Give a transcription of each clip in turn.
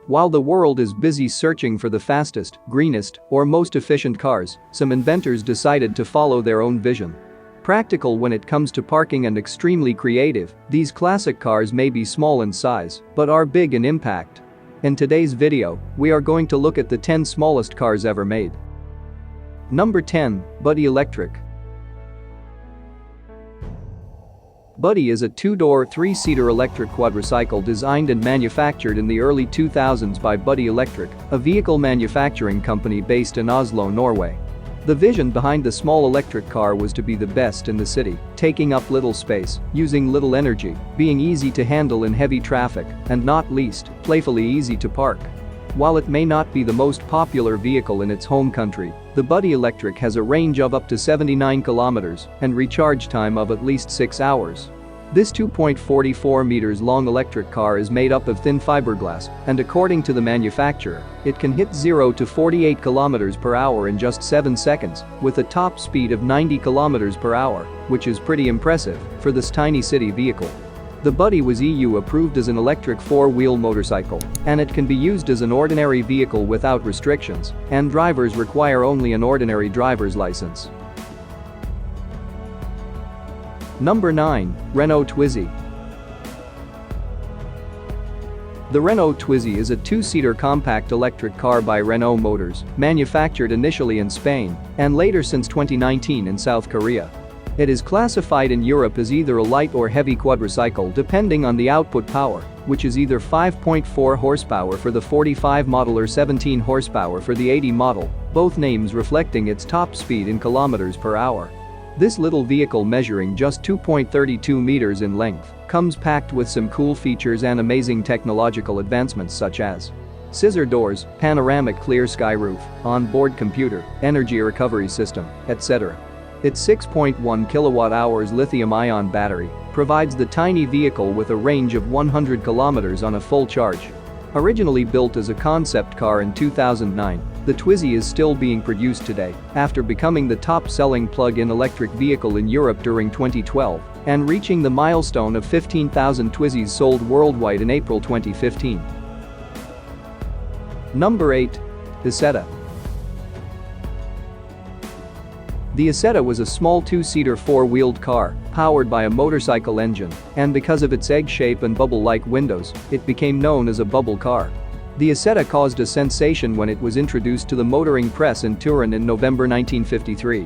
While the world is busy searching for the fastest, greenest, or most efficient cars, some inventors decided to follow their own vision. Practical when it comes to parking and extremely creative, these classic cars may be small in size, but are big in impact. In today's video, we are going to look at the 10 smallest cars ever made. Number 10, Buddy Electric. Buddy is a two-door, three-seater electric quadricycle designed and manufactured in the early 2000s by Buddy Electric, a vehicle manufacturing company based in Oslo, Norway. The vision behind the small electric car was to be the best in the city, taking up little space, using little energy, being easy to handle in heavy traffic, and not least, playfully easy to park. While it may not be the most popular vehicle in its home country, the Buddy Electric has a range of up to 79 kilometers and recharge time of at least 6 hours. This 2.44 meters long electric car is made up of thin fiberglass, and according to the manufacturer, it can hit 0 to 48 kilometers per hour in just 7 seconds, with a top speed of 90 kilometers per hour, which is pretty impressive for this tiny city vehicle. The Buddy was EU approved as an electric four-wheel motorcycle, and it can be used as an ordinary vehicle without restrictions, and drivers require only an ordinary driver's license. Number 9, Renault TWIZY. The Renault TWIZY is a two-seater compact electric car by Renault Motors, manufactured initially in Spain and later since 2019 in South Korea. It is classified in Europe as either a light or heavy quadricycle depending on the output power, which is either 5.4 horsepower for the 45 model or 17 horsepower for the 80 model, both names reflecting its top speed in kilometers per hour. This little vehicle measuring just 2.32 meters in length comes packed with some cool features and amazing technological advancements such as scissor doors, panoramic clear sky roof, on-board computer, energy recovery system, etc. Its 6.1 kilowatt-hours lithium-ion battery provides the tiny vehicle with a range of 100 kilometers on a full charge. Originally built as a concept car in 2009, the TWIZY is still being produced today after becoming the top-selling plug-in electric vehicle in Europe during 2012 and reaching the milestone of 15,000 TWIZYs sold worldwide in April 2015. Number 8, ISETTA. The ISETTA was a small two-seater four-wheeled car, powered by a motorcycle engine, and because of its egg shape and bubble-like windows, it became known as a bubble car. The ISETTA caused a sensation when it was introduced to the motoring press in Turin in November 1953.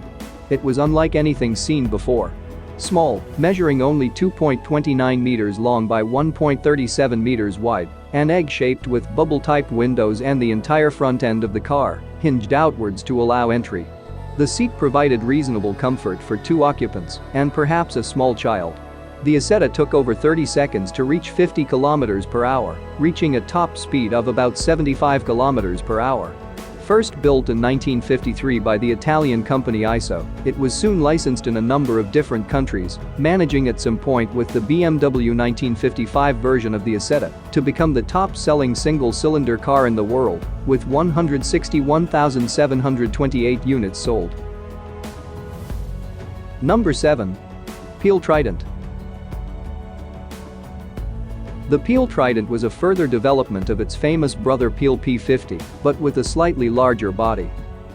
It was unlike anything seen before. Small, measuring only 2.29 meters long by 1.37 meters wide, and egg-shaped with bubble-type windows, and the entire front end of the car hinged outwards to allow entry. The seat provided reasonable comfort for two occupants and perhaps a small child. The ISETTA took over 30 seconds to reach 50 kilometers per hour, reaching a top speed of about 75 kilometers per hour. First built in 1953 by the Italian company ISO, it was soon licensed in a number of different countries, managing at some point with the BMW 1955 version of the ISETTA to become the top-selling single-cylinder car in the world, with 161,728 units sold. Number 7, TRIDENT. The TRIDENT was a further development of its famous brother P50, but with a slightly larger body.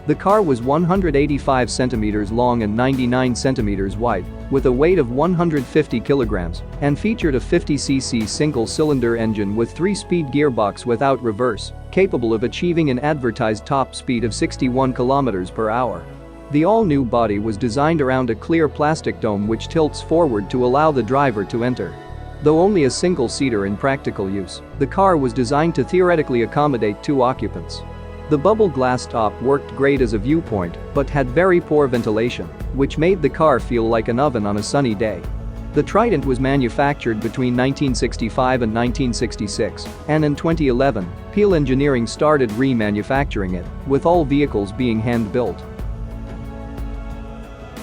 The car was 185 centimeters long and 99 centimeters wide, with a weight of 150 kilograms, and featured a 50cc single-cylinder engine with 3-speed gearbox without reverse, capable of achieving an advertised top speed of 61 kilometers per hour. The all-new body was designed around a clear plastic dome which tilts forward to allow the driver to enter. Though only a single-seater in practical use, the car was designed to theoretically accommodate two occupants. The bubble glass top worked great as a viewpoint, but had very poor ventilation, which made the car feel like an oven on a sunny day. The TRIDENT was manufactured between 1965 and 1966, and in 2011, PL Engineering started remanufacturing it, with all vehicles being hand-built.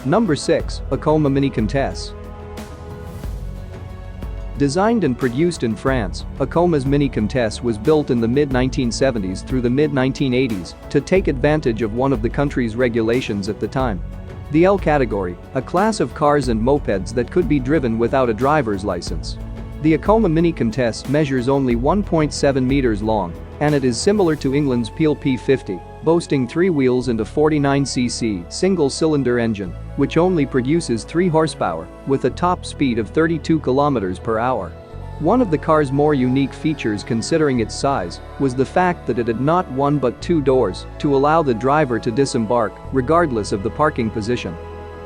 Number 6, Acoma Mini Comtesse. Designed and produced in France, Acoma's Mini Comtesse was built in the mid-1970s through the mid-1980s to take advantage of one of the country's regulations at the time. The L category, a class of cars and mopeds that could be driven without a driver's license. The Acoma Mini Comtesse measures only 1.7 meters long and it is similar to England's PLP50, boasting 3 wheels and a 49cc single-cylinder engine, which only produces 3 horsepower, with a top speed of 32 km per hour. One of the car's more unique features considering its size was the fact that it had not 1 but 2 doors to allow the driver to disembark, regardless of the parking position.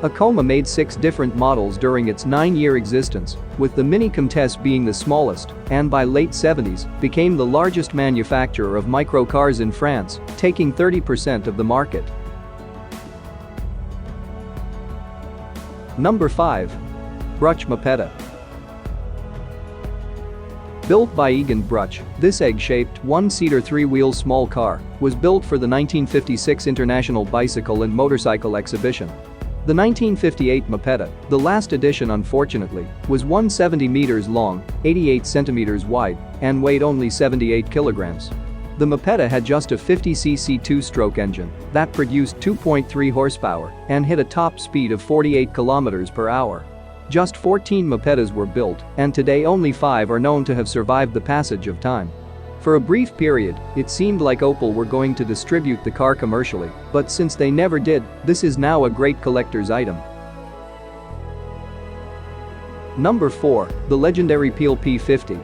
Acoma made 6 different models during its 9-year existence, with the Mini Comtesse being the smallest, and by late 70s, became the largest manufacturer of microcars in France, taking 30% of the market. Number 5. BRÜTSCH MOPETTA. Built by BRÜTSCH, this egg-shaped, 1-seater 3-wheel small car was built for the 1956 International Bicycle and Motorcycle Exhibition. The 1958 Mopetta, the last edition unfortunately, was 170 meters long, 88 centimeters wide, and weighed only 78 kilograms. The Mopetta had just a 50cc 2-stroke engine that produced 2.3 horsepower and hit a top speed of 48 kilometers per hour. Just 14 Mopettas were built, and today only 5 are known to have survived the passage of time. For a brief period, it seemed like Opel were going to distribute the car commercially, but since they never did, this is now a great collector's item. Number 4. The legendary PLP50.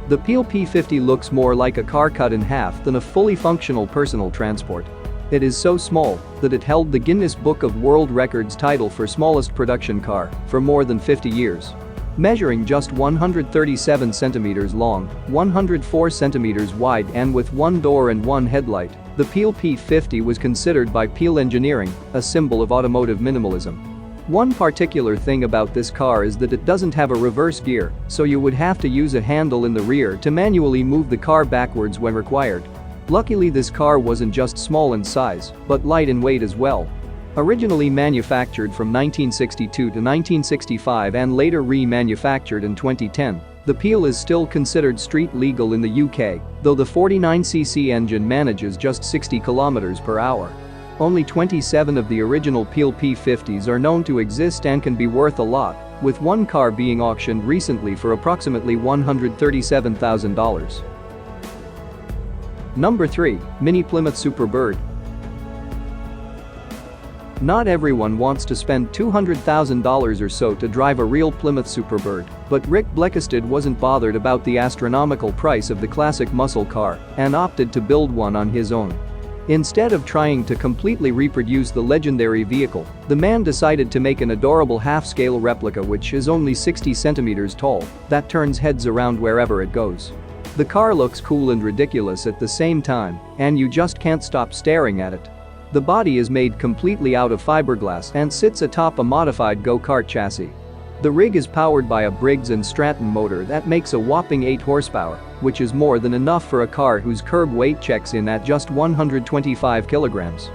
The PLP50 looks more like a car cut in half than a fully functional personal transport. It is so small that it held the Guinness Book of World Records title for smallest production car for more than 50 years. Measuring just 137 centimeters long, 104 centimeters wide and with 1 door and 1 headlight, the PLP50 was considered by Peel Engineering a symbol of automotive minimalism. One particular thing about this car is that it doesn't have a reverse gear, so you would have to use a handle in the rear to manually move the car backwards when required. Luckily, this car wasn't just small in size, but light in weight as well. Originally manufactured from 1962 to 1965 and later remanufactured in 2010, the Peel is still considered street legal in the UK, though the 49cc engine manages just 60 km per hour. Only 27 of the original Peel P50s are known to exist and can be worth a lot, with one car being auctioned recently for approximately $137,000. Number 3. Mini Plymouth SUPERBIRD. Not everyone wants to spend $200,000 or so to drive a real Plymouth SUPERBIRD, but Rick Bleckstead wasn't bothered about the astronomical price of the classic muscle car and opted to build one on his own. Instead of trying to completely reproduce the legendary vehicle, the man decided to make an adorable half-scale replica which is only 60 centimeters tall that turns heads around wherever it goes. The car looks cool and ridiculous at the same time, and you just can't stop staring at it. The body is made completely out of fiberglass and sits atop a modified go-kart chassis. The rig is powered by a Briggs & Stratton motor that makes a whopping 8 horsepower, which is more than enough for a car whose curb weight checks in at just 125 kilograms.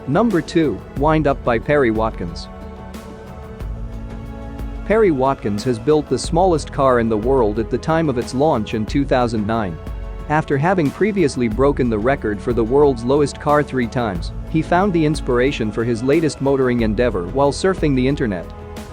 Number 2. Wind Up by Perry Watkins. Perry Watkins has built the smallest car in the world at the time of its launch in 2009. After having previously broken the record for the world's lowest car 3 times, he found the inspiration for his latest motoring endeavor while surfing the internet.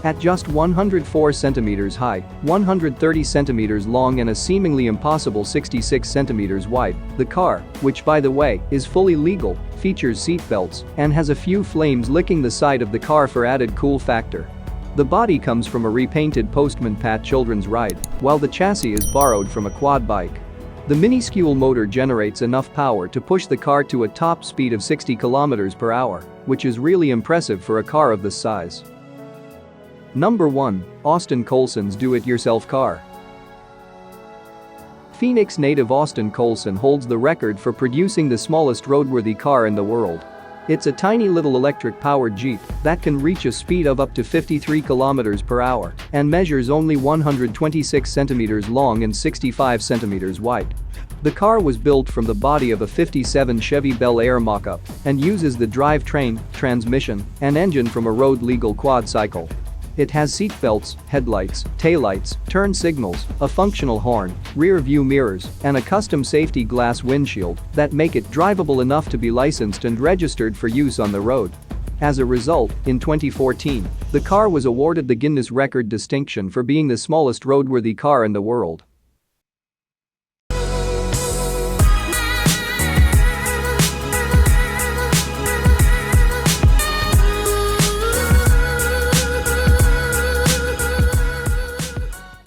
At just 104 centimeters high, 130 centimeters long and a seemingly impossible 66 centimeters wide, the car, which by the way is fully legal, features seatbelts and has a few flames licking the side of the car for added cool factor. The body comes from a repainted Postman Pat children's ride, while the chassis is borrowed from a quad bike. The minuscule motor generates enough power to push the car to a top speed of 60 km per hour, which is really impressive for a car of this size. Number 1. Austin Colson's do-it-yourself car. Phoenix native Austin Colson holds the record for producing the smallest roadworthy car in the world. It's a tiny little electric-powered Jeep that can reach a speed of up to 53 km per hour and measures only 126 centimeters long and 65 centimeters wide. The car was built from the body of a 57 Chevy Bel Air mock-up and uses the drivetrain, transmission, and engine from a road-legal quad cycle. It has seatbelts, headlights, taillights, turn signals, a functional horn, rear view mirrors, and a custom safety glass windshield that make it drivable enough to be licensed and registered for use on the road. As a result, in 2014, the car was awarded the Guinness Record distinction for being the smallest roadworthy car in the world.